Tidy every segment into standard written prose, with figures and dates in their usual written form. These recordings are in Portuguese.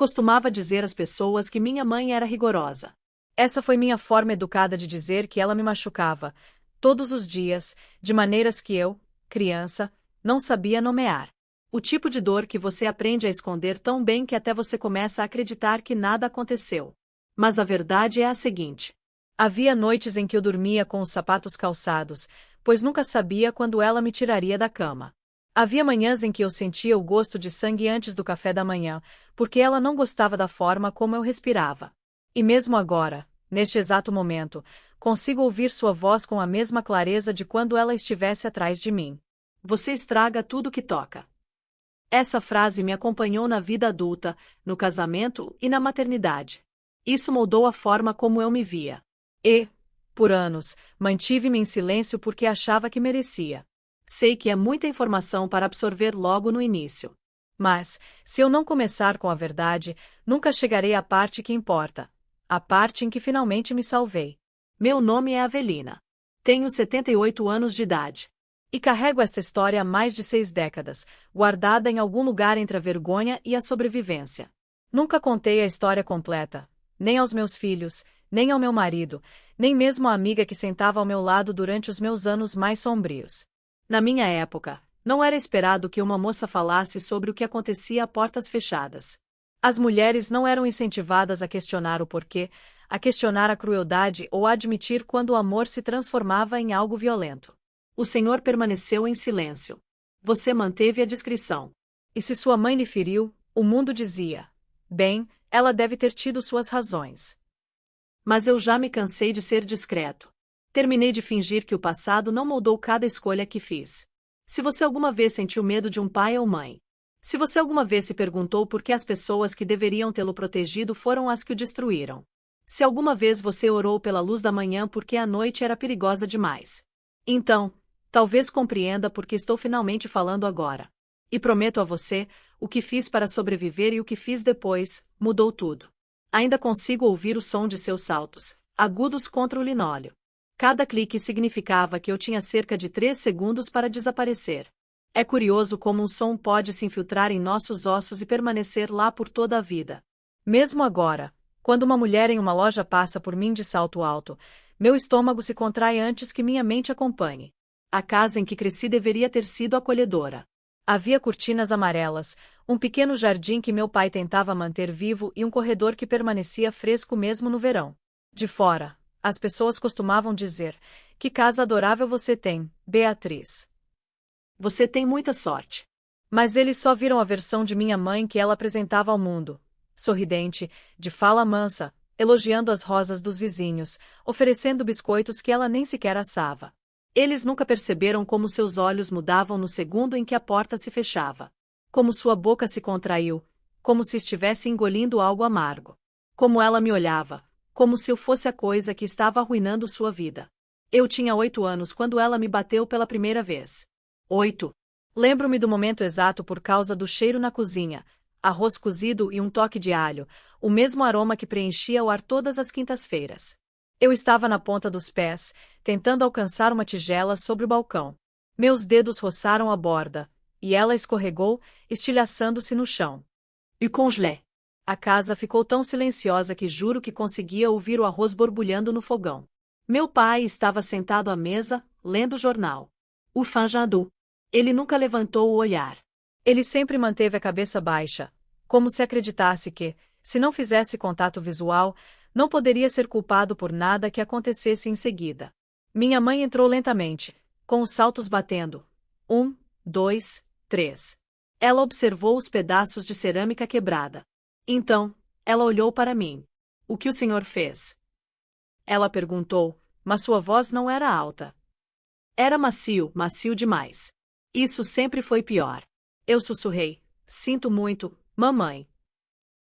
Costumava dizer às pessoas que minha mãe era rigorosa. Essa foi minha forma educada de dizer que ela me machucava, todos os dias, de maneiras que eu, criança, não sabia nomear. O tipo de dor que você aprende a esconder tão bem que até você começa a acreditar que nada aconteceu. Mas a verdade é a seguinte. Havia noites em que eu dormia com os sapatos calçados, pois nunca sabia quando ela me tiraria da cama. Havia manhãs em que eu sentia o gosto de sangue antes do café da manhã, porque ela não gostava da forma como eu respirava. E mesmo agora, neste exato momento, consigo ouvir sua voz com a mesma clareza de quando ela estivesse atrás de mim. Você estraga tudo que toca. Essa frase me acompanhou na vida adulta, no casamento e na maternidade. Isso moldou a forma como eu me via. E, por anos, mantive-me em silêncio porque achava que merecia. Sei que é muita informação para absorver logo no início. Mas, se eu não começar com a verdade, nunca chegarei à parte que importa. A parte em que finalmente me salvei. Meu nome é Avelina. Tenho 78 anos de idade. E carrego esta história há mais de 6 décadas, guardada em algum lugar entre a vergonha e a sobrevivência. Nunca contei a história completa, nem aos meus filhos, nem ao meu marido, nem mesmo à amiga que sentava ao meu lado durante os meus anos mais sombrios. Na minha época, não era esperado que uma moça falasse sobre o que acontecia a portas fechadas. As mulheres não eram incentivadas a questionar o porquê, a questionar a crueldade ou a admitir quando o amor se transformava em algo violento. O Senhor permaneceu em silêncio. Você manteve a discrição. E se sua mãe lhe feriu, o mundo dizia: bem, ela deve ter tido suas razões. Mas eu já me cansei de ser discreto. Terminei de fingir que o passado não moldou cada escolha que fiz. Se você alguma vez sentiu medo de um pai ou mãe, se você alguma vez se perguntou por que as pessoas que deveriam tê-lo protegido foram as que o destruíram, se alguma vez você orou pela luz da manhã porque a noite era perigosa demais, então, talvez compreenda por que estou finalmente falando agora. E prometo a você, o que fiz para sobreviver e o que fiz depois, mudou tudo. Ainda consigo ouvir o som de seus saltos, agudos contra o linóleo. Cada clique significava que eu tinha cerca de 3 segundos para desaparecer. É curioso como um som pode se infiltrar em nossos ossos e permanecer lá por toda a vida. Mesmo agora, quando uma mulher em uma loja passa por mim de salto alto, meu estômago se contrai antes que minha mente acompanhe. A casa em que cresci deveria ter sido acolhedora. Havia cortinas amarelas, um pequeno jardim que meu pai tentava manter vivo e um corredor que permanecia fresco mesmo no verão. De fora, as pessoas costumavam dizer: que casa adorável você tem, Beatriz. Você tem muita sorte. Mas eles só viram a versão de minha mãe que ela apresentava ao mundo. Sorridente, de fala mansa, elogiando as rosas dos vizinhos, oferecendo biscoitos que ela nem sequer assava. Eles nunca perceberam como seus olhos mudavam no segundo em que a porta se fechava. Como sua boca se contraiu, como se estivesse engolindo algo amargo. Como ela me olhava, como se eu fosse a coisa que estava arruinando sua vida. Eu tinha 8 anos quando ela me bateu pela primeira vez. 8. Lembro-me do momento exato por causa do cheiro na cozinha, arroz cozido e um toque de alho, o mesmo aroma que preenchia o ar todas as quintas-feiras. Eu estava na ponta dos pés, tentando alcançar uma tigela sobre o balcão. Meus dedos roçaram a borda, e ela escorregou, estilhaçando-se no chão. E congelé. A casa ficou tão silenciosa que juro que conseguia ouvir o arroz borbulhando no fogão. Meu pai estava sentado à mesa, lendo o jornal. O fanjadu. Ele nunca levantou o olhar. Ele sempre manteve a cabeça baixa, como se acreditasse que, se não fizesse contato visual, não poderia ser culpado por nada que acontecesse em seguida. Minha mãe entrou lentamente, com os saltos batendo. 1, 2, 3. Ela observou os pedaços de cerâmica quebrada. Então, ela olhou para mim. O que o senhor fez? Ela perguntou, mas sua voz não era alta. Era macio, macio demais. Isso sempre foi pior. Eu sussurrei. Sinto muito, mamãe.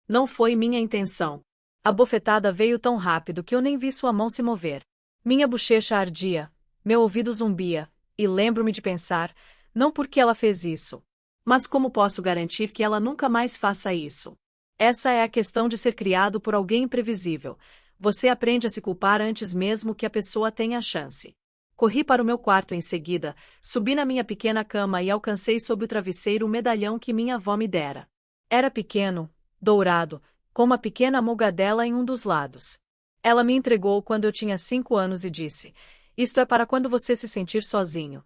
Não foi minha intenção. A bofetada veio tão rápido que eu nem vi sua mão se mover. Minha bochecha ardia, meu ouvido zumbia, e lembro-me de pensar, não porque ela fez isso. Mas como posso garantir que ela nunca mais faça isso? Essa é a questão de ser criado por alguém imprevisível. Você aprende a se culpar antes mesmo que a pessoa tenha a chance. Corri para o meu quarto em seguida, subi na minha pequena cama e alcancei sob o travesseiro o medalhão que minha avó me dera. Era pequeno, dourado, com uma pequena molgadela em um dos lados. Ela me entregou quando eu tinha 5 anos e disse: "Isto é para quando você se sentir sozinho."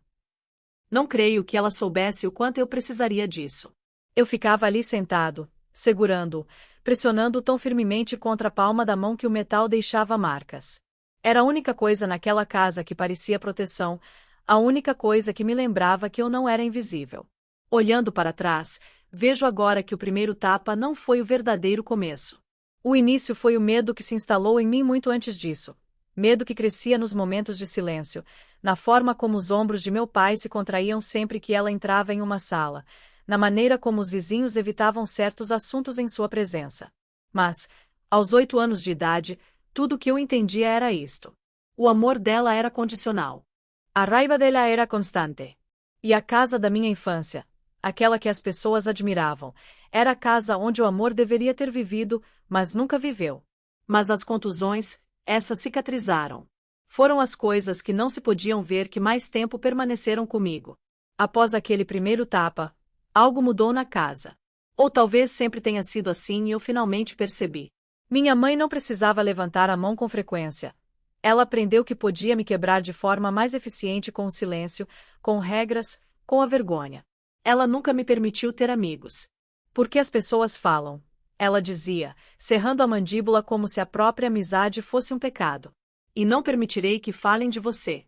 Não creio que ela soubesse o quanto eu precisaria disso. Eu ficava ali sentado, segurando-o, pressionando-o tão firmemente contra a palma da mão que o metal deixava marcas. Era a única coisa naquela casa que parecia proteção, a única coisa que me lembrava que eu não era invisível. Olhando para trás, vejo agora que o primeiro tapa não foi o verdadeiro começo. O início foi o medo que se instalou em mim muito antes disso. Medo que crescia nos momentos de silêncio, na forma como os ombros de meu pai se contraíam sempre que ela entrava em uma sala, na maneira como os vizinhos evitavam certos assuntos em sua presença. Mas, aos 8 anos de idade, tudo o que eu entendia era isto. O amor dela era condicional. A raiva dela era constante. E a casa da minha infância, aquela que as pessoas admiravam, era a casa onde o amor deveria ter vivido, mas nunca viveu. Mas as contusões, essas cicatrizaram. Foram as coisas que não se podiam ver que mais tempo permaneceram comigo. Após aquele primeiro tapa, algo mudou na casa. Ou talvez sempre tenha sido assim e eu finalmente percebi. Minha mãe não precisava levantar a mão com frequência. Ela aprendeu que podia me quebrar de forma mais eficiente com o silêncio, com regras, com a vergonha. Ela nunca me permitiu ter amigos. Porque as pessoas falam, ela dizia, cerrando a mandíbula como se a própria amizade fosse um pecado. E não permitirei que falem de você.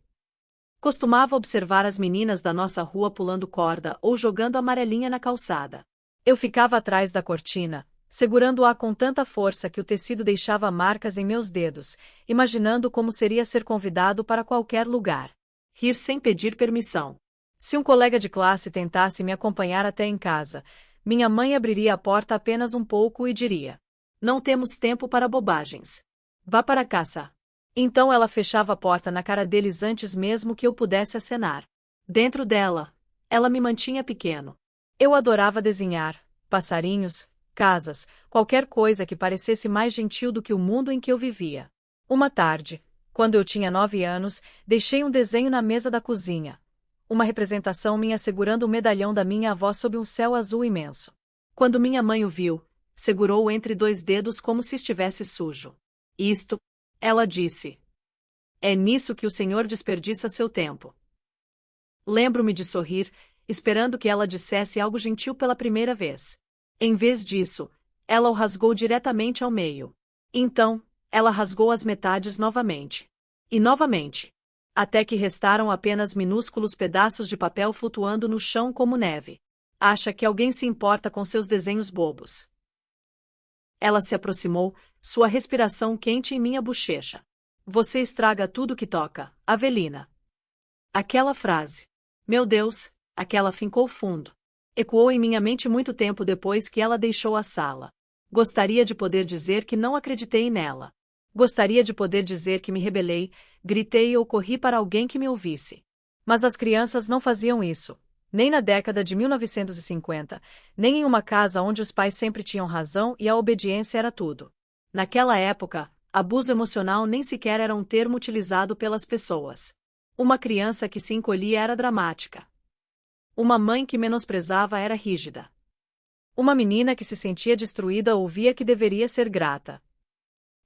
Costumava observar as meninas da nossa rua pulando corda ou jogando amarelinha na calçada. Eu ficava atrás da cortina, segurando-a com tanta força que o tecido deixava marcas em meus dedos, imaginando como seria ser convidado para qualquer lugar. Rir sem pedir permissão. Se um colega de classe tentasse me acompanhar até em casa, minha mãe abriria a porta apenas um pouco e diria: "Não temos tempo para bobagens. Vá para casa." Então ela fechava a porta na cara deles antes mesmo que eu pudesse acenar. Dentro dela, ela me mantinha pequeno. Eu adorava desenhar, passarinhos, casas, qualquer coisa que parecesse mais gentil do que o mundo em que eu vivia. Uma tarde, quando eu tinha 9 anos, deixei um desenho na mesa da cozinha. Uma representação minha segurando o medalhão da minha avó sob um céu azul imenso. Quando minha mãe o viu, segurou-o entre 2 dedos como se estivesse sujo. "Isto", ela disse, "é nisso que o Senhor desperdiça seu tempo." Lembro-me de sorrir, esperando que ela dissesse algo gentil pela primeira vez. Em vez disso, ela o rasgou diretamente ao meio. Então, ela rasgou as metades novamente. E novamente. Até que restaram apenas minúsculos pedaços de papel flutuando no chão como neve. Acha que alguém se importa com seus desenhos bobos? Ela se aproximou, sua respiração quente em minha bochecha. "Você estraga tudo que toca, Avelina." Aquela frase. Meu Deus, aquela fincou fundo. Ecoou em minha mente muito tempo depois que ela deixou a sala. Gostaria de poder dizer que não acreditei nela. Gostaria de poder dizer que me rebelei, gritei ou corri para alguém que me ouvisse. Mas as crianças não faziam isso. Nem na década de 1950, nem em uma casa onde os pais sempre tinham razão e a obediência era tudo. Naquela época, abuso emocional nem sequer era um termo utilizado pelas pessoas. Uma criança que se encolhia era dramática. Uma mãe que menosprezava era rígida. Uma menina que se sentia destruída ouvia que deveria ser grata.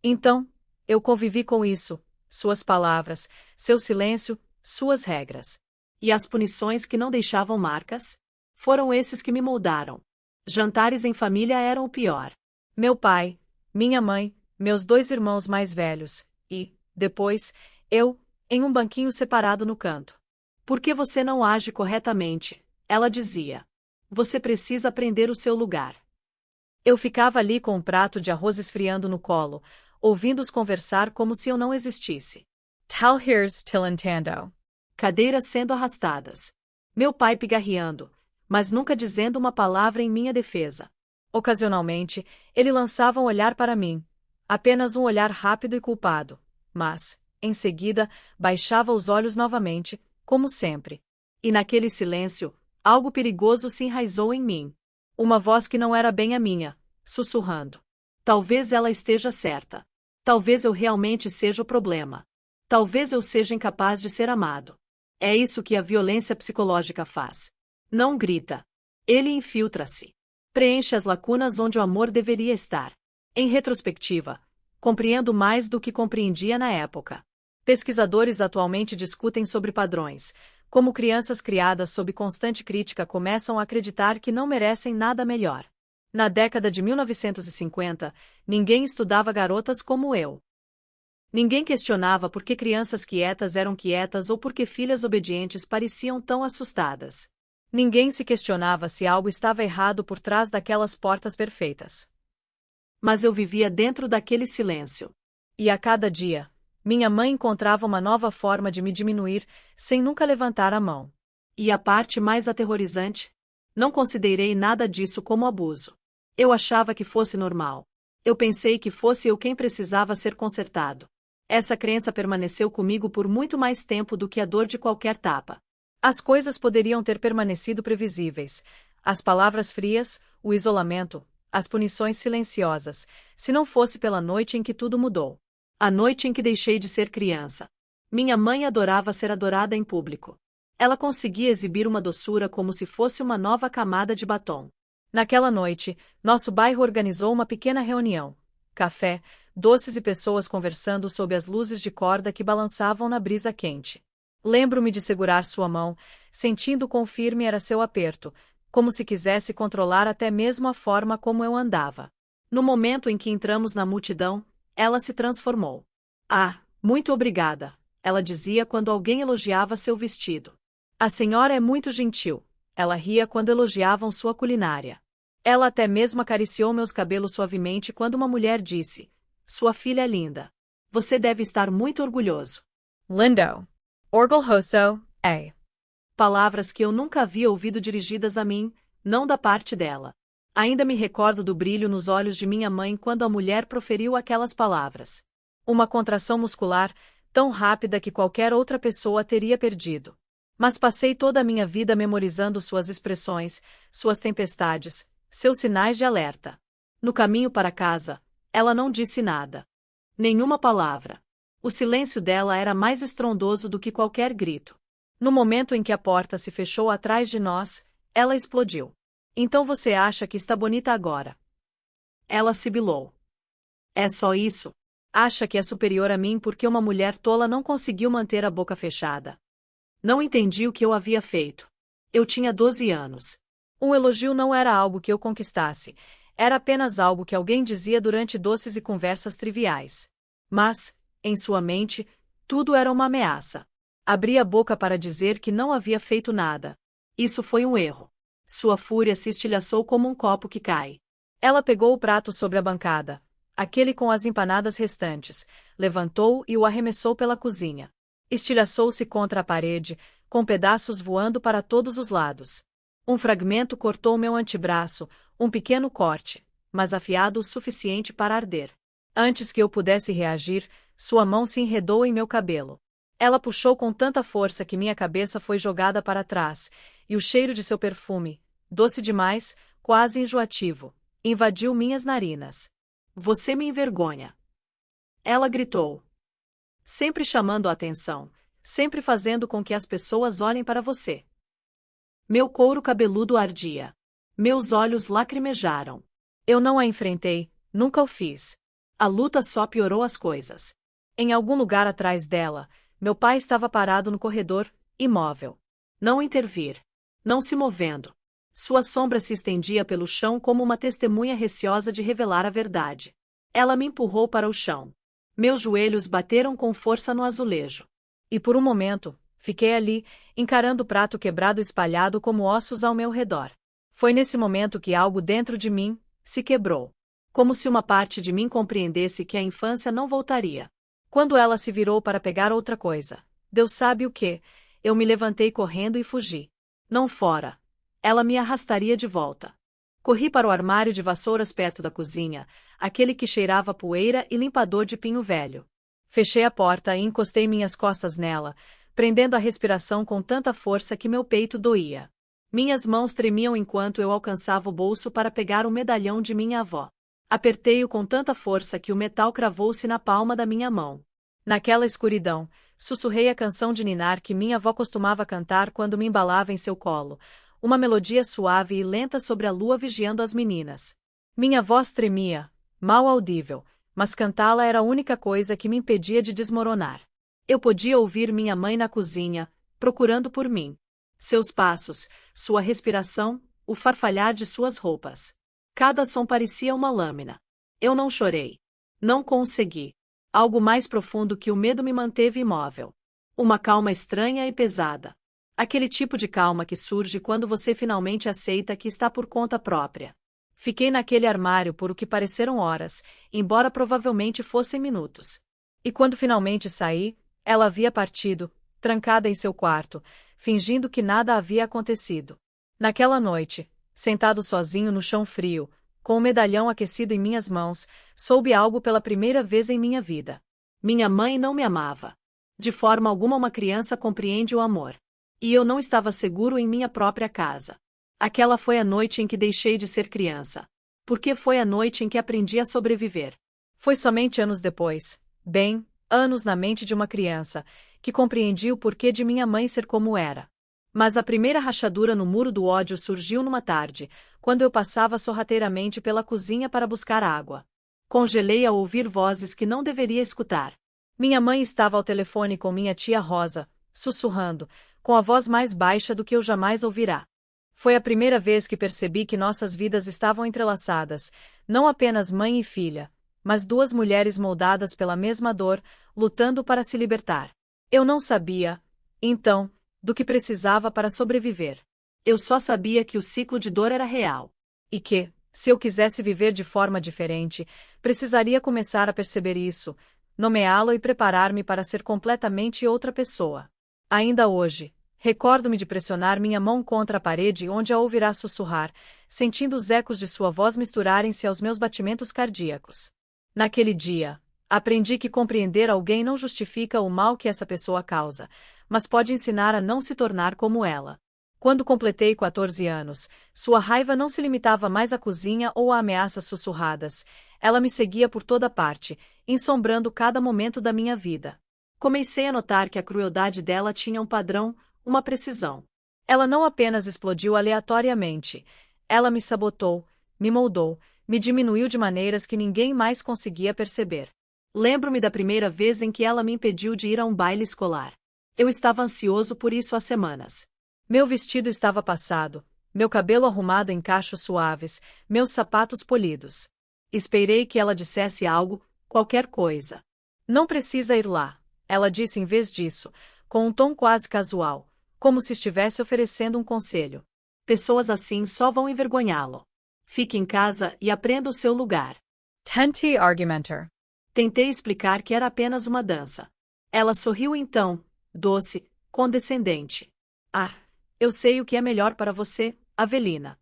Então, eu convivi com isso, suas palavras, seu silêncio, suas regras. E as punições que não deixavam marcas? Foram esses que me moldaram. Jantares em família eram o pior. Meu pai, minha mãe, meus 2 irmãos mais velhos, e, depois, eu, em um banquinho separado no canto. "Por que você não age corretamente?" ela dizia. "Você precisa aprender o seu lugar." Eu ficava ali com um prato de arroz esfriando no colo, ouvindo-os conversar como se eu não existisse. Talheres tilantando. Cadeiras sendo arrastadas. Meu pai pigarreando, mas nunca dizendo uma palavra em minha defesa. Ocasionalmente, ele lançava um olhar para mim, apenas um olhar rápido e culpado, mas, em seguida, baixava os olhos novamente, como sempre. E naquele silêncio, algo perigoso se enraizou em mim. Uma voz que não era bem a minha, sussurrando. Talvez ela esteja certa. Talvez eu realmente seja o problema. Talvez eu seja incapaz de ser amado. É isso que a violência psicológica faz. Não grita. Ele infiltra-se. Preenche as lacunas onde o amor deveria estar. Em retrospectiva, compreendo mais do que compreendia na época. Pesquisadores atualmente discutem sobre padrões, como crianças criadas sob constante crítica começam a acreditar que não merecem nada melhor. Na década de 1950, ninguém estudava garotas como eu. Ninguém questionava por que crianças quietas eram quietas ou por que filhas obedientes pareciam tão assustadas. Ninguém se questionava se algo estava errado por trás daquelas portas perfeitas. Mas eu vivia dentro daquele silêncio. E a cada dia, minha mãe encontrava uma nova forma de me diminuir, sem nunca levantar a mão. E a parte mais aterrorizante? Não considerei nada disso como abuso. Eu achava que fosse normal. Eu pensei que fosse eu quem precisava ser consertado. Essa crença permaneceu comigo por muito mais tempo do que a dor de qualquer tapa. As coisas poderiam ter permanecido previsíveis. As palavras frias, o isolamento, as punições silenciosas, se não fosse pela noite em que tudo mudou. A noite em que deixei de ser criança. Minha mãe adorava ser adorada em público. Ela conseguia exibir uma doçura como se fosse uma nova camada de batom. Naquela noite, nosso bairro organizou uma pequena reunião. Café, doces e pessoas conversando sob as luzes de corda que balançavam na brisa quente. Lembro-me de segurar sua mão, sentindo quão firme era seu aperto, como se quisesse controlar até mesmo a forma como eu andava. No momento em que entramos na multidão, ela se transformou. Ah, muito obrigada, ela dizia quando alguém elogiava seu vestido. A senhora é muito gentil, ela ria quando elogiavam sua culinária. Ela até mesmo acariciou meus cabelos suavemente quando uma mulher disse: sua filha é linda. Você deve estar muito orgulhoso. Lindo. Orgulhoso, é. Palavras que eu nunca havia ouvido dirigidas a mim, não da parte dela. Ainda me recordo do brilho nos olhos de minha mãe quando a mulher proferiu aquelas palavras. Uma contração muscular, tão rápida que qualquer outra pessoa teria perdido. Mas passei toda a minha vida memorizando suas expressões, suas tempestades, seus sinais de alerta. No caminho para casa, ela não disse nada. Nenhuma palavra. O silêncio dela era mais estrondoso do que qualquer grito. No momento em que a porta se fechou atrás de nós, ela explodiu. Então você acha que está bonita agora? Ela sibilou. É só isso? Acha que é superior a mim porque uma mulher tola não conseguiu manter a boca fechada? Não entendi o que eu havia feito. Eu tinha 12 anos. Um elogio não era algo que eu conquistasse, era apenas algo que alguém dizia durante doces e conversas triviais. Mas, em sua mente, tudo era uma ameaça. Abri a boca para dizer que não havia feito nada. Isso foi um erro. Sua fúria se estilhaçou como um copo que cai. Ela pegou o prato sobre a bancada, aquele com as empanadas restantes, levantou e o arremessou pela cozinha. Estilhaçou-se contra a parede, com pedaços voando para todos os lados. Um fragmento cortou meu antebraço, um pequeno corte, mas afiado o suficiente para arder. Antes que eu pudesse reagir, sua mão se enredou em meu cabelo. Ela puxou com tanta força que minha cabeça foi jogada para trás, e o cheiro de seu perfume, doce demais, quase enjoativo, invadiu minhas narinas. Você me envergonha. Ela gritou. Sempre chamando a atenção, sempre fazendo com que as pessoas olhem para você. Meu couro cabeludo ardia. Meus olhos lacrimejaram. Eu não a enfrentei, nunca o fiz. A luta só piorou as coisas. Em algum lugar atrás dela, meu pai estava parado no corredor, imóvel. Não intervir. Não se movendo. Sua sombra se estendia pelo chão como uma testemunha receosa de revelar a verdade. Ela me empurrou para o chão. Meus joelhos bateram com força no azulejo. E por um momento, fiquei ali, encarando o prato quebrado espalhado como ossos ao meu redor. Foi nesse momento que algo dentro de mim se quebrou. Como se uma parte de mim compreendesse que a infância não voltaria. Quando ela se virou para pegar outra coisa, Deus sabe o que, eu me levantei correndo e fugi. Não fora. Ela me arrastaria de volta. Corri para o armário de vassouras perto da cozinha, aquele que cheirava poeira e limpador de pinho velho. Fechei a porta e encostei minhas costas nela, prendendo a respiração com tanta força que meu peito doía. Minhas mãos tremiam enquanto eu alcançava o bolso para pegar o medalhão de minha avó. Apertei-o com tanta força que o metal cravou-se na palma da minha mão. Naquela escuridão, sussurrei a canção de ninar que minha avó costumava cantar quando me embalava em seu colo, uma melodia suave e lenta sobre a lua vigiando as meninas. Minha voz tremia, mal audível, mas cantá-la era a única coisa que me impedia de desmoronar. Eu podia ouvir minha mãe na cozinha, procurando por mim. Seus passos, sua respiração, o farfalhar de suas roupas. Cada som parecia uma lâmina. Eu não chorei. Não consegui. Algo mais profundo que o medo me manteve imóvel. Uma calma estranha e pesada. Aquele tipo de calma que surge quando você finalmente aceita que está por conta própria. Fiquei naquele armário por o que pareceram horas, embora provavelmente fossem minutos. E quando finalmente saí, ela havia partido, trancada em seu quarto, fingindo que nada havia acontecido. Naquela noite, sentado sozinho no chão frio, com o medalhão aquecido em minhas mãos, soube algo pela primeira vez em minha vida. Minha mãe não me amava. De forma alguma uma criança compreende o amor. E eu não estava seguro em minha própria casa. Aquela foi a noite em que deixei de ser criança. Porque foi a noite em que aprendi a sobreviver. Foi somente anos depois, anos na mente de uma criança, que compreendi o porquê de minha mãe ser como era. Mas a primeira rachadura no muro do ódio surgiu numa tarde, quando eu passava sorrateiramente pela cozinha para buscar água. Congelei ao ouvir vozes que não deveria escutar. Minha mãe estava ao telefone com minha tia Rosa, sussurrando, com a voz mais baixa do que eu jamais ouvirá. Foi a primeira vez que percebi que nossas vidas estavam entrelaçadas, não apenas mãe e filha, mas duas mulheres moldadas pela mesma dor, lutando para se libertar. Eu não sabia, então, do que precisava para sobreviver. Eu só sabia que o ciclo de dor era real. E que, se eu quisesse viver de forma diferente, precisaria começar a perceber isso, nomeá-lo e preparar-me para ser completamente outra pessoa. Ainda hoje, recordo-me de pressionar minha mão contra a parede onde a ouvirá sussurrar, sentindo os ecos de sua voz misturarem-se aos meus batimentos cardíacos. Naquele dia, aprendi que compreender alguém não justifica o mal que essa pessoa causa, mas pode ensinar a não se tornar como ela. Quando completei 14 anos, sua raiva não se limitava mais à cozinha ou a ameaças sussurradas, ela me seguia por toda parte, ensombrando cada momento da minha vida. Comecei a notar que a crueldade dela tinha um padrão, uma precisão. Ela não apenas explodiu aleatoriamente, ela me sabotou, me moldou, me diminuiu de maneiras que ninguém mais conseguia perceber. Lembro-me da primeira vez em que ela me impediu de ir a um baile escolar. Eu estava ansioso por isso há semanas. Meu vestido estava passado, meu cabelo arrumado em cachos suaves, meus sapatos polidos. Esperei que ela dissesse algo, qualquer coisa. Não precisa ir lá, ela disse em vez disso, com um tom quase casual, como se estivesse oferecendo um conselho. Pessoas assim só vão envergonhá-lo. Fique em casa e aprenda o seu lugar. Tente argumentar. Tentei explicar que era apenas uma dança. Ela sorriu então, doce, condescendente. Ah, eu sei o que é melhor para você, Avelina.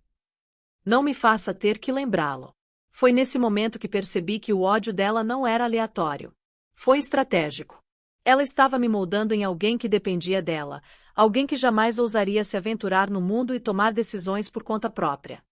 Não me faça ter que lembrá-lo. Foi nesse momento que percebi que o ódio dela não era aleatório. Foi estratégico. Ela estava me moldando em alguém que dependia dela, alguém que jamais ousaria se aventurar no mundo e tomar decisões por conta própria.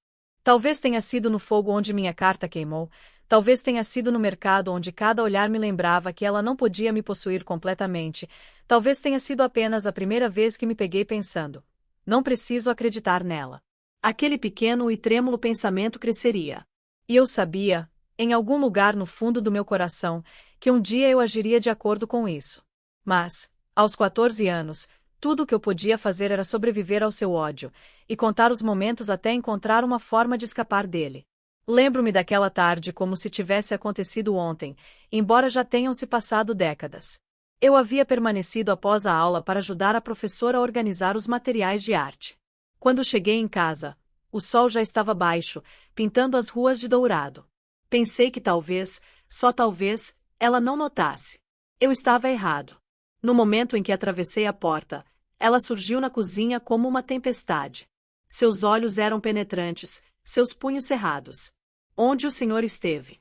Talvez tenha sido no fogo onde minha carta queimou, talvez tenha sido no mercado onde cada olhar me lembrava que ela não podia me possuir completamente, talvez tenha sido apenas a primeira vez que me peguei pensando: não preciso acreditar nela. Aquele pequeno e trêmulo pensamento cresceria. E eu sabia, em algum lugar no fundo do meu coração, que um dia eu agiria de acordo com isso. Mas, aos 14 anos, tudo o que eu podia fazer era sobreviver ao seu ódio, e contar os momentos até encontrar uma forma de escapar dele. Lembro-me daquela tarde como se tivesse acontecido ontem, embora já tenham se passado décadas. Eu havia permanecido após a aula para ajudar a professora a organizar os materiais de arte. Quando cheguei em casa, o sol já estava baixo, pintando as ruas de dourado. Pensei que talvez, só talvez, ela não notasse. Eu estava errado. No momento em que atravessei a porta, ela surgiu na cozinha como uma tempestade. Seus olhos eram penetrantes, seus punhos cerrados. Onde o senhor esteve?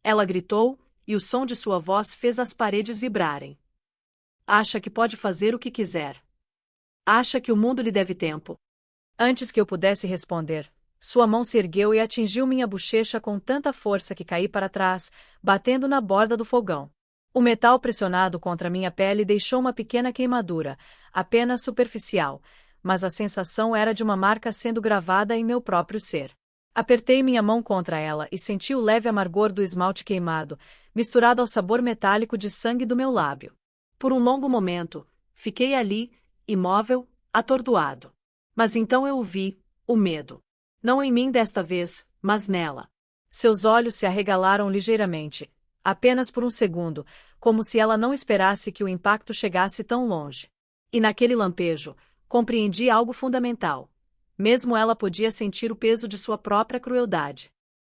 Ela gritou, e o som de sua voz fez as paredes vibrarem. Acha que pode fazer o que quiser. Acha que o mundo lhe deve tempo. Antes que eu pudesse responder, sua mão se ergueu e atingiu minha bochecha com tanta força que caí para trás, batendo na borda do fogão. O metal pressionado contra minha pele deixou uma pequena queimadura, apenas superficial, mas a sensação era de uma marca sendo gravada em meu próprio ser. Apertei minha mão contra ela e senti o leve amargor do esmalte queimado, misturado ao sabor metálico de sangue do meu lábio. Por um longo momento, fiquei ali, imóvel, atordoado. Mas então eu o vi, o medo. Não em mim desta vez, mas nela. Seus olhos se arregalaram ligeiramente, apenas por um segundo, como se ela não esperasse que o impacto chegasse tão longe. E naquele lampejo, compreendi algo fundamental. Mesmo ela podia sentir o peso de sua própria crueldade.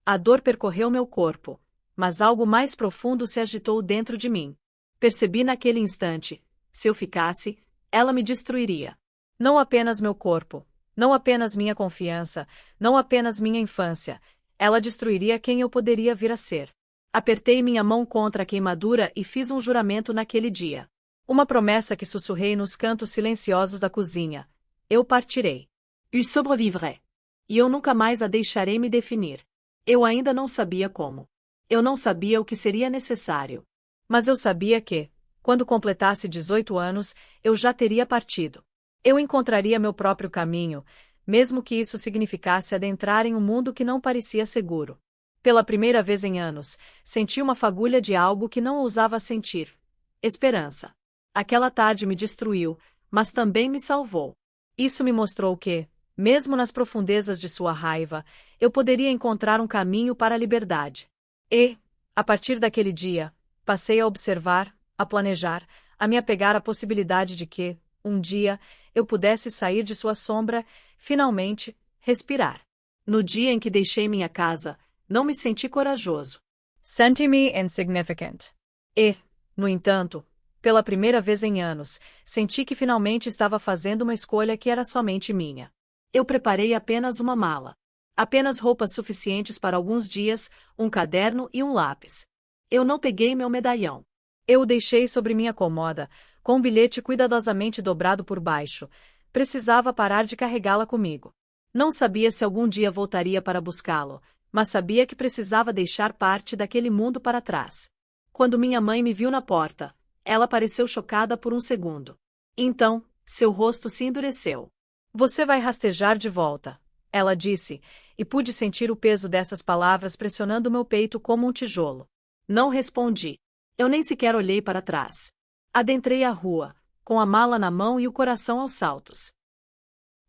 A dor percorreu meu corpo, mas algo mais profundo se agitou dentro de mim. Percebi naquele instante, se eu ficasse, ela me destruiria. Não apenas meu corpo, não apenas minha confiança, não apenas minha infância, ela destruiria quem eu poderia vir a ser. Apertei minha mão contra a queimadura e fiz um juramento naquele dia. Uma promessa que sussurrei nos cantos silenciosos da cozinha. Eu partirei. Eu sobrevivrai. E eu nunca mais a deixarei me definir. Eu ainda não sabia como. Eu não sabia o que seria necessário. Mas eu sabia que, quando completasse 18 anos, eu já teria partido. Eu encontraria meu próprio caminho, mesmo que isso significasse adentrar em um mundo que não parecia seguro. Pela primeira vez em anos, senti uma fagulha de algo que não ousava sentir. Esperança. Aquela tarde me destruiu, mas também me salvou. Isso me mostrou que, mesmo nas profundezas de sua raiva, eu poderia encontrar um caminho para a liberdade. E, a partir daquele dia, passei a observar, a planejar, a me apegar à possibilidade de que, um dia, eu pudesse sair de sua sombra, finalmente, respirar. No dia em que deixei minha casa, não me senti corajoso. Senti-me insignificant. E, no entanto, pela primeira vez em anos, senti que finalmente estava fazendo uma escolha que era somente minha. Eu preparei apenas uma mala. Apenas roupas suficientes para alguns dias, um caderno e um lápis. Eu não peguei meu medalhão. Eu o deixei sobre minha cômoda, com um bilhete cuidadosamente dobrado por baixo. Precisava parar de carregá-la comigo. Não sabia se algum dia voltaria para buscá-lo, mas sabia que precisava deixar parte daquele mundo para trás. Quando minha mãe me viu na porta, ela pareceu chocada por um segundo. Então, seu rosto se endureceu. Você vai rastejar de volta, ela disse, e pude sentir o peso dessas palavras pressionando meu peito como um tijolo. Não respondi. Eu nem sequer olhei para trás. Adentrei a rua, com a mala na mão e o coração aos saltos.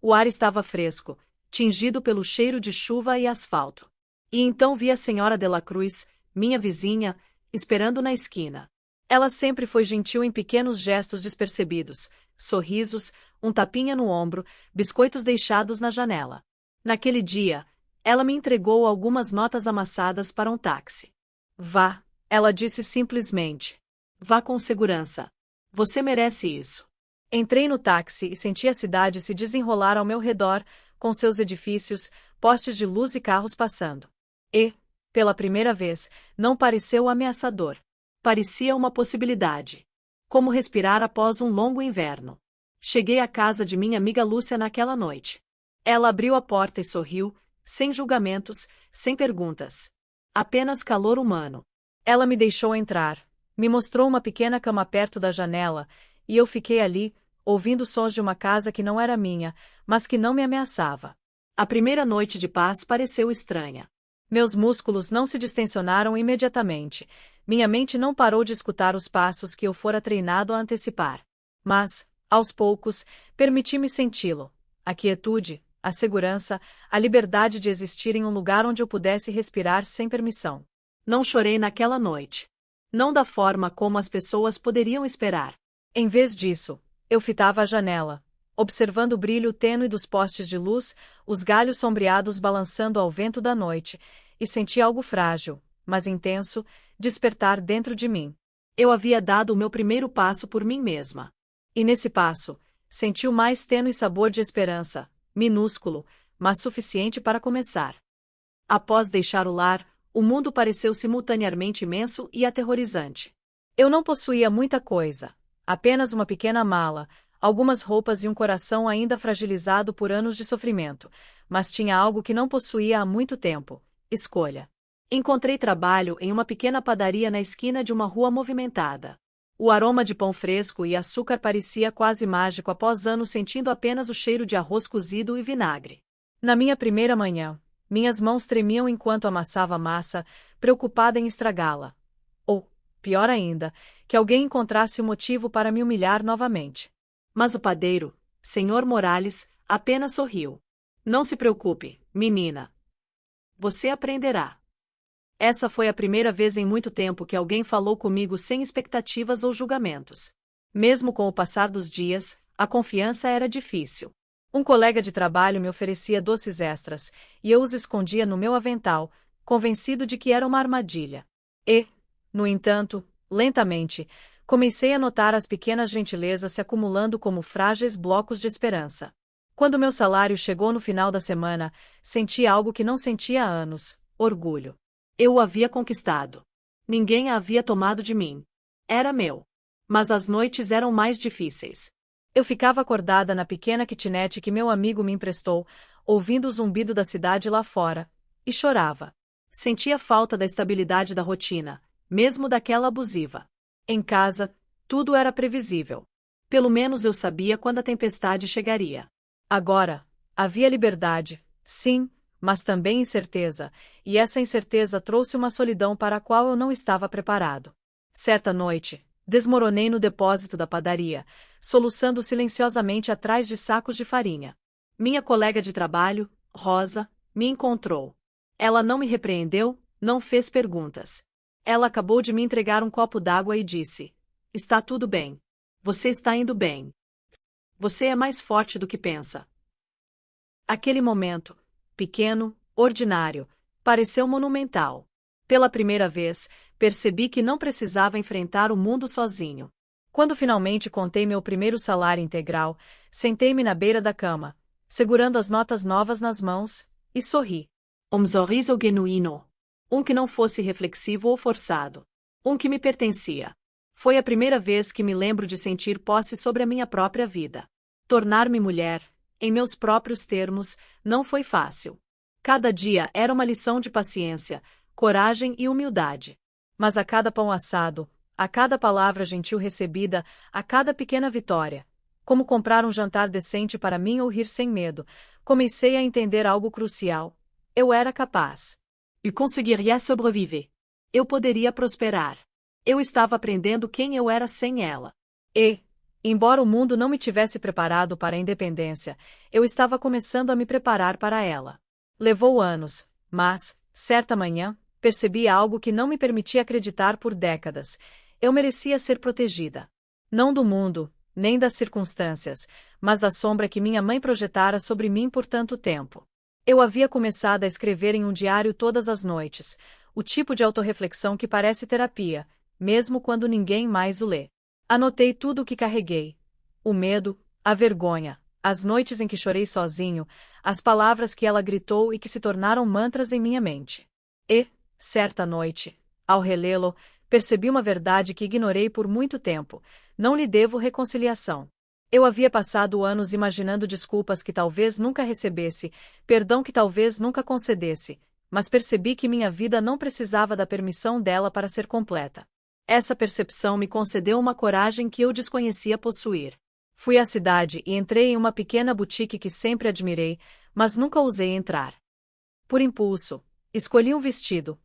O ar estava fresco, tingido pelo cheiro de chuva e asfalto. E então vi a senhora de la Cruz, minha vizinha, esperando na esquina. Ela sempre foi gentil em pequenos gestos despercebidos, sorrisos, um tapinha no ombro, biscoitos deixados na janela. Naquele dia, ela me entregou algumas notas amassadas para um táxi. Vá, ela disse simplesmente. Vá com segurança. Você merece isso. Entrei no táxi e senti a cidade se desenrolar ao meu redor, com seus edifícios, postes de luz e carros passando. E, pela primeira vez, não pareceu ameaçador. Parecia uma possibilidade. Como respirar após um longo inverno. Cheguei à casa de minha amiga Lúcia naquela noite. Ela abriu a porta e sorriu, sem julgamentos, sem perguntas. Apenas calor humano. Ela me deixou entrar, me mostrou uma pequena cama perto da janela, e eu fiquei ali, ouvindo sons de uma casa que não era minha, mas que não me ameaçava. A primeira noite de paz pareceu estranha. Meus músculos não se distensionaram imediatamente. Minha mente não parou de escutar os passos que eu fora treinado a antecipar. Mas, aos poucos, permiti-me senti-lo. A quietude, a segurança, a liberdade de existir em um lugar onde eu pudesse respirar sem permissão. Não chorei naquela noite. Não da forma como as pessoas poderiam esperar. Em vez disso, eu fitava a janela, observando o brilho tênue dos postes de luz, os galhos sombreados balançando ao vento da noite, e senti algo frágil, mas intenso, despertar dentro de mim. Eu havia dado o meu primeiro passo por mim mesma. E nesse passo, senti o mais tênue sabor de esperança, minúsculo, mas suficiente para começar. Após deixar o lar, o mundo pareceu simultaneamente imenso e aterrorizante. Eu não possuía muita coisa, apenas uma pequena mala, algumas roupas e um coração ainda fragilizado por anos de sofrimento, mas tinha algo que não possuía há muito tempo: escolha. Encontrei trabalho em uma pequena padaria na esquina de uma rua movimentada. O aroma de pão fresco e açúcar parecia quase mágico após anos sentindo apenas o cheiro de arroz cozido e vinagre. Na minha primeira manhã, minhas mãos tremiam enquanto amassava a massa, preocupada em estragá-la. Ou, pior ainda, que alguém encontrasse o motivo para me humilhar novamente. Mas o padeiro, Sr. Morales, apenas sorriu. Não se preocupe, menina. Você aprenderá. Essa foi a primeira vez em muito tempo que alguém falou comigo sem expectativas ou julgamentos. Mesmo com o passar dos dias, a confiança era difícil. Um colega de trabalho me oferecia doces extras, e eu os escondia no meu avental, convencido de que era uma armadilha. E, no entanto, lentamente, comecei a notar as pequenas gentilezas se acumulando como frágeis blocos de esperança. Quando meu salário chegou no final da semana, senti algo que não sentia há anos: orgulho. Eu o havia conquistado. Ninguém a havia tomado de mim. Era meu. Mas as noites eram mais difíceis. Eu ficava acordada na pequena kitnet que meu amigo me emprestou, ouvindo o zumbido da cidade lá fora, e chorava. Sentia falta da estabilidade da rotina, mesmo daquela abusiva. Em casa, tudo era previsível. Pelo menos eu sabia quando a tempestade chegaria. Agora, havia liberdade, sim, mas também incerteza, e essa incerteza trouxe uma solidão para a qual eu não estava preparado. Certa noite, desmoronei no depósito da padaria, soluçando silenciosamente atrás de sacos de farinha. Minha colega de trabalho, Rosa, me encontrou. Ela não me repreendeu, não fez perguntas. Ela acabou de me entregar um copo d'água e disse: "Está tudo bem. Você está indo bem. Você é mais forte do que pensa." Aquele momento, pequeno, ordinário, pareceu monumental. Pela primeira vez, percebi que não precisava enfrentar o mundo sozinho. Quando finalmente contei meu primeiro salário integral, sentei-me na beira da cama, segurando as notas novas nas mãos, e sorri. Um sorriso genuíno. Um que não fosse reflexivo ou forçado. Um que me pertencia. Foi a primeira vez que me lembro de sentir posse sobre a minha própria vida. Tornar-me mulher, em meus próprios termos, não foi fácil. Cada dia era uma lição de paciência, coragem e humildade. Mas a cada pão assado, a cada palavra gentil recebida, a cada pequena vitória, como comprar um jantar decente para mim ou rir sem medo, comecei a entender algo crucial. Eu era capaz. Eu conseguiria sobreviver. Eu poderia prosperar. Eu estava aprendendo quem eu era sem ela. E, embora o mundo não me tivesse preparado para a independência, eu estava começando a me preparar para ela. Levou anos, mas, certa manhã, percebi algo que não me permitia acreditar por décadas. Eu merecia ser protegida. Não do mundo, nem das circunstâncias, mas da sombra que minha mãe projetara sobre mim por tanto tempo. Eu havia começado a escrever em um diário todas as noites, o tipo de autorreflexão que parece terapia, mesmo quando ninguém mais o lê. Anotei tudo o que carreguei: o medo, a vergonha, as noites em que chorei sozinho, as palavras que ela gritou e que se tornaram mantras em minha mente. E, certa noite, ao relê-lo, percebi uma verdade que ignorei por muito tempo: não lhe devo reconciliação. Eu havia passado anos imaginando desculpas que talvez nunca recebesse, perdão que talvez nunca concedesse, mas percebi que minha vida não precisava da permissão dela para ser completa. Essa percepção me concedeu uma coragem que eu desconhecia possuir. Fui à cidade e entrei em uma pequena boutique que sempre admirei, mas nunca ousei entrar. Por impulso, escolhi um vestido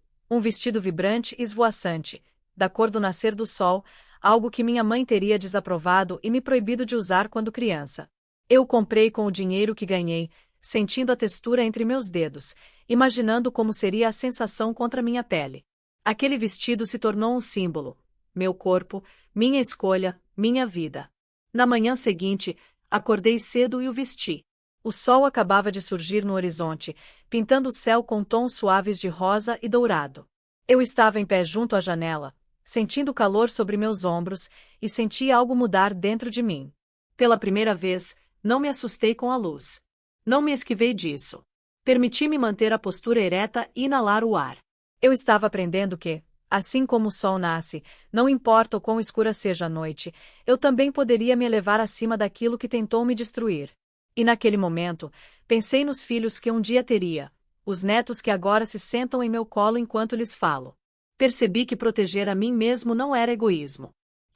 vibrante e esvoaçante, da cor do nascer do sol, algo que minha mãe teria desaprovado e me proibido de usar quando criança. Eu comprei com o dinheiro que ganhei, sentindo a textura entre meus dedos, imaginando como seria a sensação contra minha pele. Aquele vestido se tornou um símbolo: meu corpo, minha escolha, minha vida. Na manhã seguinte, acordei cedo e o vesti. O sol acabava de surgir no horizonte, pintando o céu com tons suaves de rosa e dourado. Eu estava em pé junto à janela, sentindo o calor sobre meus ombros, e senti algo mudar dentro de mim. Pela primeira vez, não me assustei com a luz. Não me esquivei disso. Permiti-me manter a postura ereta e inalar o ar. Eu estava aprendendo que, assim como o sol nasce, não importa o quão escura seja a noite, eu também poderia me elevar acima daquilo que tentou me destruir. E naquele momento, pensei nos filhos que um dia teria, os netos que agora se sentam em meu colo enquanto lhes falo. Percebi que proteger a mim mesmo não era egoísmo.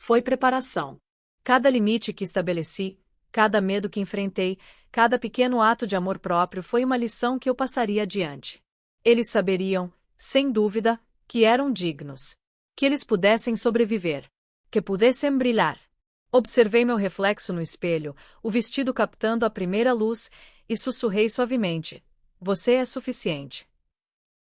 Foi preparação. Cada limite que estabeleci, cada medo que enfrentei, cada pequeno ato de amor próprio foi uma lição que eu passaria adiante. Eles saberiam, sem dúvida, que eram dignos. Que eles pudessem sobreviver. Que pudessem brilhar. Observei meu reflexo no espelho, o vestido captando a primeira luz, e sussurrei suavemente: você é suficiente.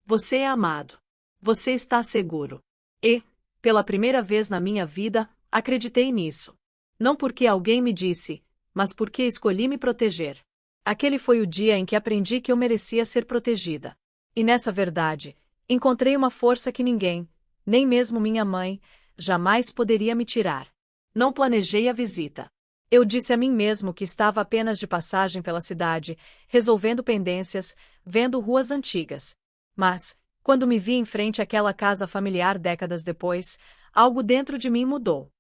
Você é amado. Você está seguro. E, pela primeira vez na minha vida, acreditei nisso. Não porque alguém me disse, mas porque escolhi me proteger. Aquele foi o dia em que aprendi que eu merecia ser protegida. E nessa verdade, encontrei uma força que ninguém, nem mesmo minha mãe, jamais poderia me tirar. Não planejei a visita. Eu disse a mim mesmo que estava apenas de passagem pela cidade, resolvendo pendências, vendo ruas antigas. Mas, quando me vi em frente àquela casa familiar décadas depois, algo dentro de mim mudou.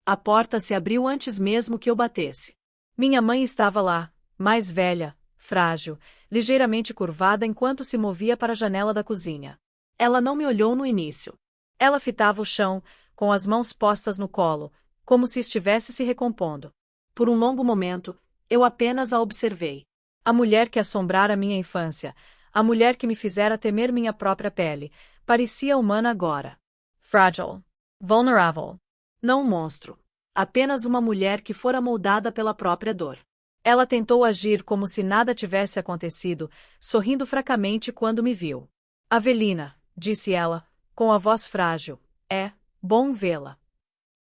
A porta se abriu antes mesmo que eu batesse. Minha mãe estava lá, mais velha, frágil, ligeiramente curvada enquanto se movia para a janela da cozinha. Ela não me olhou no início. Ela fitava o chão, com as mãos postas no colo, como se estivesse se recompondo. Por um longo momento, eu apenas a observei. A mulher que assombrara minha infância, a mulher que me fizera temer minha própria pele, parecia humana agora. Fragile. Vulnerable. Não um monstro. Apenas uma mulher que fora moldada pela própria dor. Ela tentou agir como se nada tivesse acontecido, sorrindo fracamente quando me viu. Avelina, disse ela, com a voz frágil, é bom vê-la.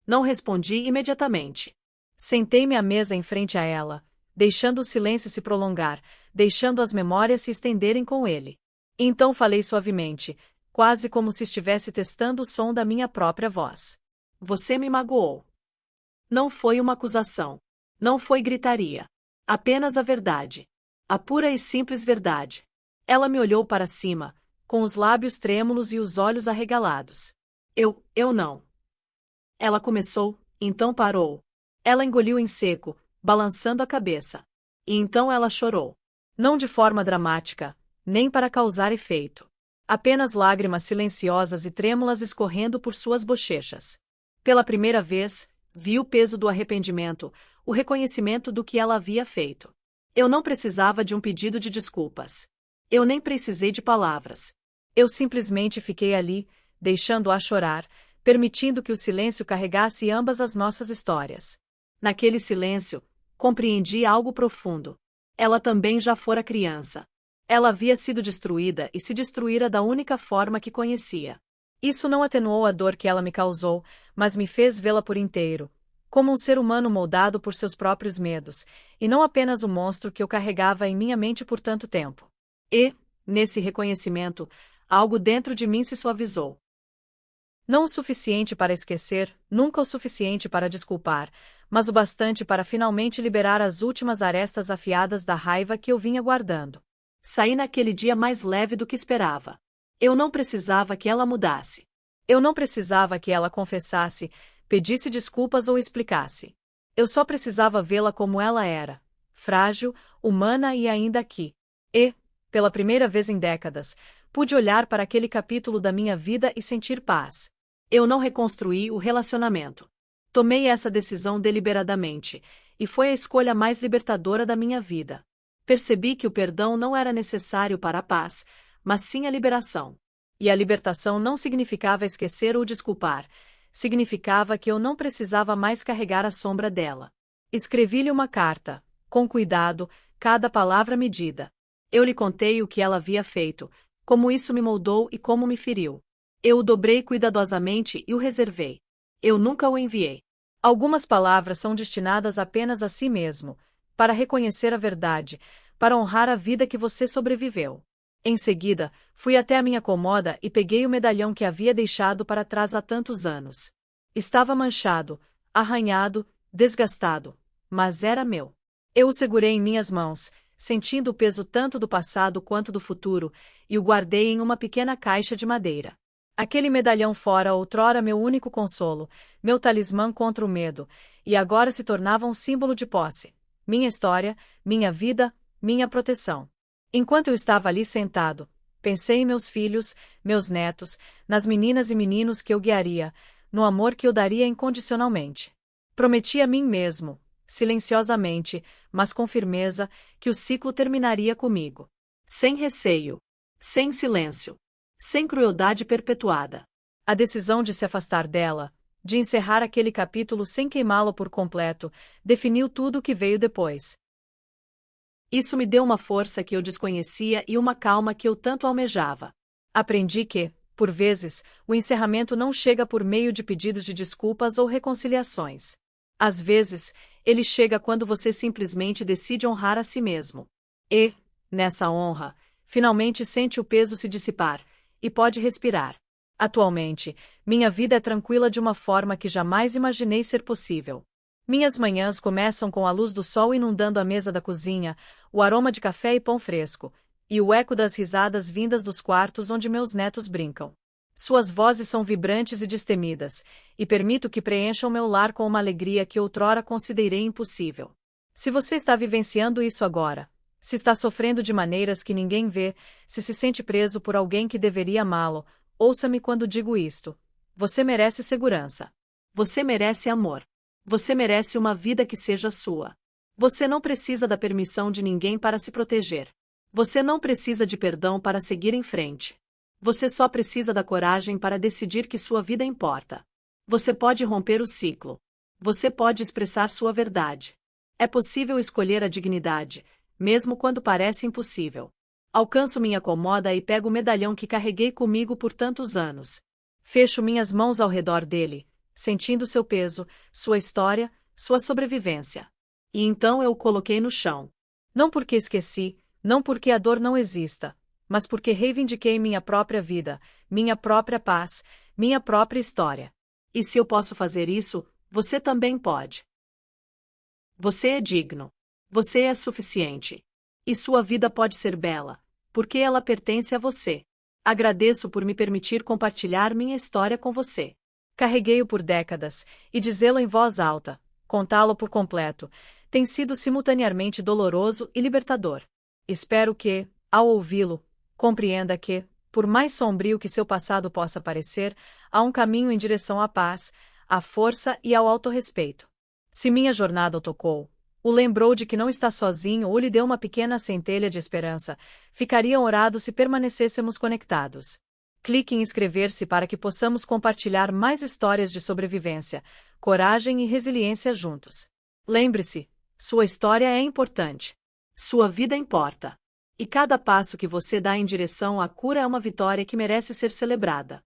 Não respondi imediatamente. Sentei-me à mesa em frente a ela, deixando o silêncio se prolongar, deixando as memórias se estenderem com ele. Então falei suavemente, quase como se estivesse testando o som da minha própria voz. Você me magoou. Não foi uma acusação. Não foi gritaria. Apenas a verdade. A pura e simples verdade. Ela me olhou para cima, com os lábios trêmulos e os olhos arregalados. Eu não. Ela começou, então parou. Ela engoliu em seco, balançando a cabeça. E então ela chorou. Não de forma dramática, nem para causar efeito. Apenas lágrimas silenciosas e trêmulas escorrendo por suas bochechas. Pela primeira vez, vi o peso do arrependimento, o reconhecimento do que ela havia feito. Eu não precisava de um pedido de desculpas. Eu nem precisei de palavras. Eu simplesmente fiquei ali, deixando-a chorar, permitindo que o silêncio carregasse ambas as nossas histórias. Naquele silêncio, compreendi algo profundo. Ela também já fora criança. Ela havia sido destruída e se destruíra da única forma que conhecia. Isso não atenuou a dor que ela me causou, mas me fez vê-la por inteiro, como um ser humano moldado por seus próprios medos, e não apenas o monstro que eu carregava em minha mente por tanto tempo. E, nesse reconhecimento, algo dentro de mim se suavizou. Não o suficiente para esquecer, nunca o suficiente para desculpar, mas o bastante para finalmente liberar as últimas arestas afiadas da raiva que eu vinha guardando. Saí naquele dia mais leve do que esperava. Eu não precisava que ela mudasse. Eu não precisava que ela confessasse, pedisse desculpas ou explicasse. Eu só precisava vê-la como ela era, frágil, humana e ainda aqui. E, pela primeira vez em décadas, pude olhar para aquele capítulo da minha vida e sentir paz. Eu não reconstruí o relacionamento. Tomei essa decisão deliberadamente, e foi a escolha mais libertadora da minha vida. Percebi que o perdão não era necessário para a paz, mas sim a liberação. E a libertação não significava esquecer ou desculpar, significava que eu não precisava mais carregar a sombra dela. Escrevi-lhe uma carta, com cuidado, cada palavra medida. Eu lhe contei o que ela havia feito, como isso me moldou e como me feriu. Eu o dobrei cuidadosamente e o reservei. Eu nunca o enviei. Algumas palavras são destinadas apenas a si mesmo, para reconhecer a verdade, para honrar a vida que você sobreviveu. Em seguida, fui até a minha cômoda e peguei o medalhão que havia deixado para trás há tantos anos. Estava manchado, arranhado, desgastado, mas era meu. Eu o segurei em minhas mãos, sentindo o peso tanto do passado quanto do futuro, e o guardei em uma pequena caixa de madeira. Aquele medalhão fora outrora meu único consolo, meu talismã contra o medo, e agora se tornava um símbolo de posse. Minha história, minha vida, minha proteção. Enquanto eu estava ali sentado, pensei em meus filhos, meus netos, nas meninas e meninos que eu guiaria, no amor que eu daria incondicionalmente. Prometi a mim mesmo, silenciosamente, mas com firmeza, que o ciclo terminaria comigo. Sem receio. Sem silêncio. Sem crueldade perpetuada. A decisão de se afastar dela, de encerrar aquele capítulo sem queimá-lo por completo, definiu tudo o que veio depois. Isso me deu uma força que eu desconhecia e uma calma que eu tanto almejava. Aprendi que, por vezes, o encerramento não chega por meio de pedidos de desculpas ou reconciliações. Às vezes, ele chega quando você simplesmente decide honrar a si mesmo. E, nessa honra, finalmente sente o peso se dissipar, e pode respirar. Atualmente, minha vida é tranquila de uma forma que jamais imaginei ser possível. Minhas manhãs começam com a luz do sol inundando a mesa da cozinha, o aroma de café e pão fresco, e o eco das risadas vindas dos quartos onde meus netos brincam. Suas vozes são vibrantes e destemidas, e permito que preencham meu lar com uma alegria que outrora considerei impossível. Se você está vivenciando isso agora, se está sofrendo de maneiras que ninguém vê, se sente preso por alguém que deveria amá-lo, ouça-me quando digo isto. Você merece segurança. Você merece amor. Você merece uma vida que seja sua. Você não precisa da permissão de ninguém para se proteger. Você não precisa de perdão para seguir em frente. Você só precisa da coragem para decidir que sua vida importa. Você pode romper o ciclo. Você pode expressar sua verdade. É possível escolher a dignidade, mesmo quando parece impossível. Alcanço minha cômoda e pego o medalhão que carreguei comigo por tantos anos. Fecho minhas mãos ao redor dele, sentindo seu peso, sua história, sua sobrevivência. E então eu o coloquei no chão. Não porque esqueci, não porque a dor não exista, mas porque reivindiquei minha própria vida, minha própria paz, minha própria história. E se eu posso fazer isso, você também pode. Você é digno. Você é suficiente. E sua vida pode ser bela, porque ela pertence a você. Agradeço por me permitir compartilhar minha história com você. Carreguei-o por décadas, e dizê-lo em voz alta, contá-lo por completo, tem sido simultaneamente doloroso e libertador. Espero que, ao ouvi-lo, compreenda que, por mais sombrio que seu passado possa parecer, há um caminho em direção à paz, à força e ao autorrespeito. Se minha jornada o tocou, o lembrou de que não está sozinho ou lhe deu uma pequena centelha de esperança, ficaria honrado se permanecêssemos conectados. Clique em inscrever-se para que possamos compartilhar mais histórias de sobrevivência, coragem e resiliência juntos. Lembre-se, sua história é importante. Sua vida importa. E cada passo que você dá em direção à cura é uma vitória que merece ser celebrada.